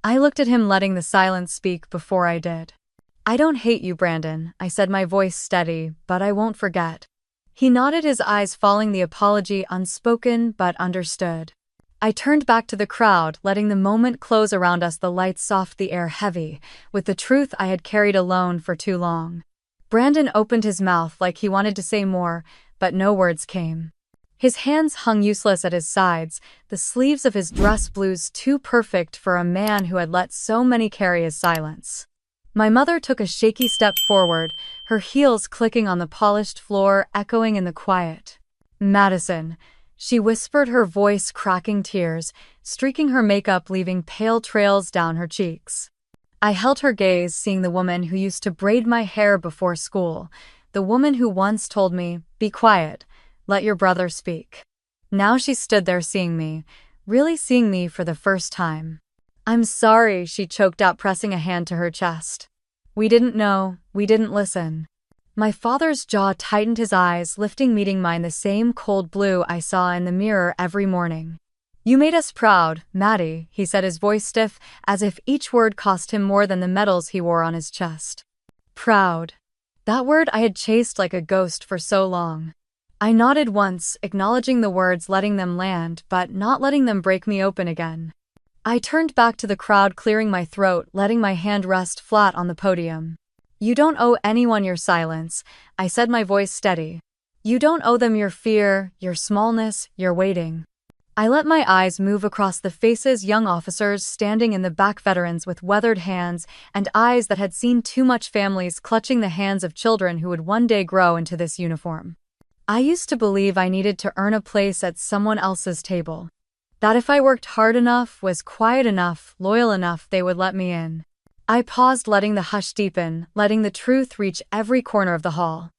I looked at him, letting the silence speak before I did. "I don't hate you, Brandon," I said, my voice steady, "but I won't forget." He nodded, his eyes falling, the apology unspoken but understood. I turned back to the crowd, letting the moment close around us, the lights soft, the air heavy, with the truth I had carried alone for too long. Brandon opened his mouth like he wanted to say more, but no words came. His hands hung useless at his sides, the sleeves of his dress blues too perfect for a man who had let so many carry his silence. My mother took a shaky step forward, her heels clicking on the polished floor, echoing in the quiet. "Madison," she whispered, her voice cracking, tears streaking her makeup, leaving pale trails down her cheeks. I held her gaze, seeing the woman who used to braid my hair before school, the woman who once told me, "Be quiet, let your brother speak." Now she stood there, seeing me, really seeing me for the first time. "I'm sorry," she choked out, pressing a hand to her chest. "We didn't know, we didn't listen." My father's jaw tightened, his eyes lifting, meeting mine, the same cold blue I saw in the mirror every morning. "You made us proud, Maddie," he said, his voice stiff, as if each word cost him more than the medals he wore on his chest. Proud. That word I had chased like a ghost for so long. I nodded once, acknowledging the words, letting them land, but not letting them break me open again. I turned back to the crowd, clearing my throat, letting my hand rest flat on the podium. "You don't owe anyone your silence," I said, my voice steady. "You don't owe them your fear, your smallness, your waiting." I let my eyes move across the faces, young officers standing in the back, veterans with weathered hands and eyes that had seen too much, families clutching the hands of children who would one day grow into this uniform. I used to believe I needed to earn a place at someone else's table. That if I worked hard enough, was quiet enough, loyal enough, they would let me in. I paused, letting the hush deepen, letting the truth reach every corner of the hall.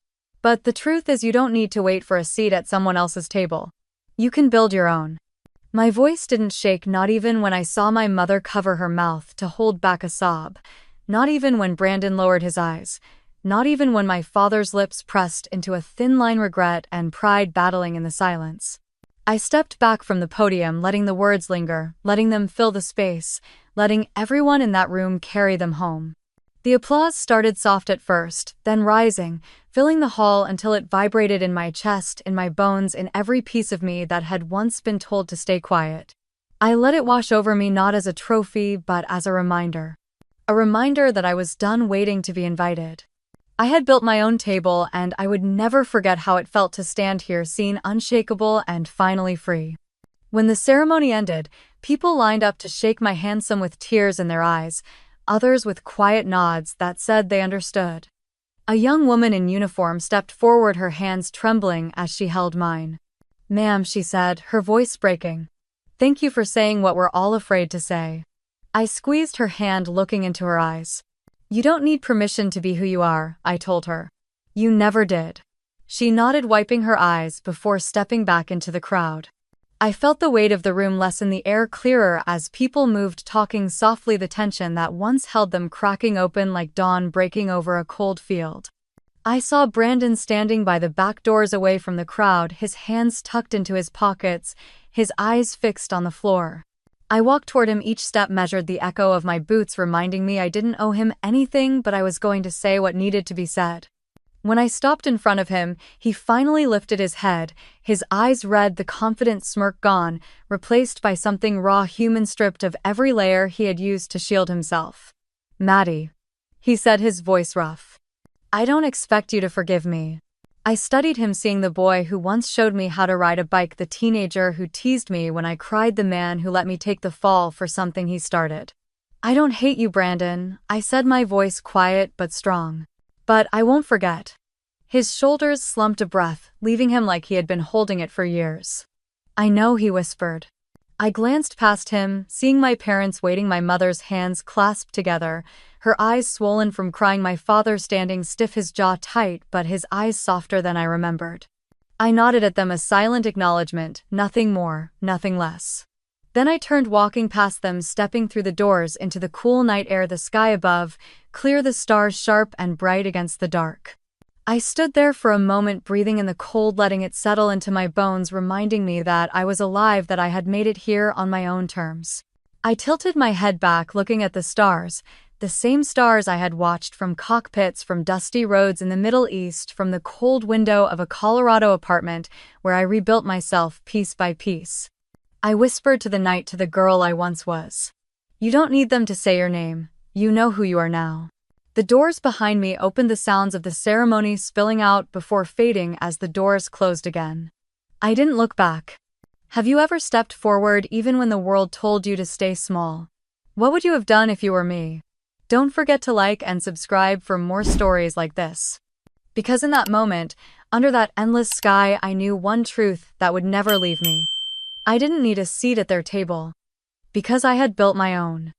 But the truth is, you don't need to wait for a seat at someone else's table. You can build your own. My voice didn't shake, not even when I saw my mother cover her mouth to hold back a sob, not even when Brandon lowered his eyes, not even when my father's lips pressed into a thin line, regret and pride battling in the silence. I stepped back from the podium, letting the words linger, letting them fill the space, letting everyone in that room carry them home. The applause started soft at first, then rising, filling the hall until it vibrated in my chest, in my bones, in every piece of me that had once been told to stay quiet. I let it wash over me, not as a trophy, but as a reminder. A reminder that I was done waiting to be invited. I had built my own table, and I would never forget how it felt to stand here, seen, unshakable, and finally free. When the ceremony ended, people lined up to shake my hand, some with tears in their eyes, others with quiet nods that said they understood. A young woman in uniform stepped forward, her hands trembling as she held mine. "Ma'am," she said, her voice breaking. "Thank you for saying what we're all afraid to say." I squeezed her hand, looking into her eyes. "You don't need permission to be who you are," I told her. "You never did." She nodded, wiping her eyes before stepping back into the crowd. I felt the weight of the room lessen, the air clearer as people moved, talking softly, the tension that once held them cracking open like dawn breaking over a cold field. I saw Brandon standing by the back doors, away from the crowd, his hands tucked into his pockets, his eyes fixed on the floor. I walked toward him, each step measured, the echo of my boots reminding me I didn't owe him anything, but I was going to say what needed to be said. When I stopped in front of him, he finally lifted his head, his eyes red, the confident smirk gone, replaced by something raw, human, stripped of every layer he had used to shield himself. "Maddie," he said, his voice rough. "I don't expect you to forgive me." I studied him, seeing the boy who once showed me how to ride a bike, the teenager who teased me when I cried, the man who let me take the fall for something he started. "I don't hate you, Brandon," I said, my voice quiet but strong. "But I won't forget." His shoulders slumped a breath, leaving him like he had been holding it for years. "I know," he whispered. I glanced past him, seeing my parents waiting, my mother's hands clasped together, her eyes swollen from crying, my father standing stiff, his jaw tight but his eyes softer than I remembered. I nodded at them, a silent acknowledgement, nothing more, nothing less. Then I turned, walking past them, stepping through the doors into the cool night air, the sky above, clear, the stars sharp and bright against the dark. I stood there for a moment, breathing in the cold, letting it settle into my bones, reminding me that I was alive, that I had made it here on my own terms. I tilted my head back, looking at the stars, the same stars I had watched from cockpits, from dusty roads in the Middle East, from the cold window of a Colorado apartment where I rebuilt myself piece by piece. I whispered to the night, to the girl I once was. You don't need them to say your name. You know who you are now. The doors behind me opened, the sounds of the ceremony spilling out before fading as the doors closed again. I didn't look back. Have you ever stepped forward even when the world told you to stay small? What would you have done if you were me? Don't forget to like and subscribe for more stories like this. Because in that moment, under that endless sky, I knew one truth that would never leave me. I didn't need a seat at their table. Because I had built my own.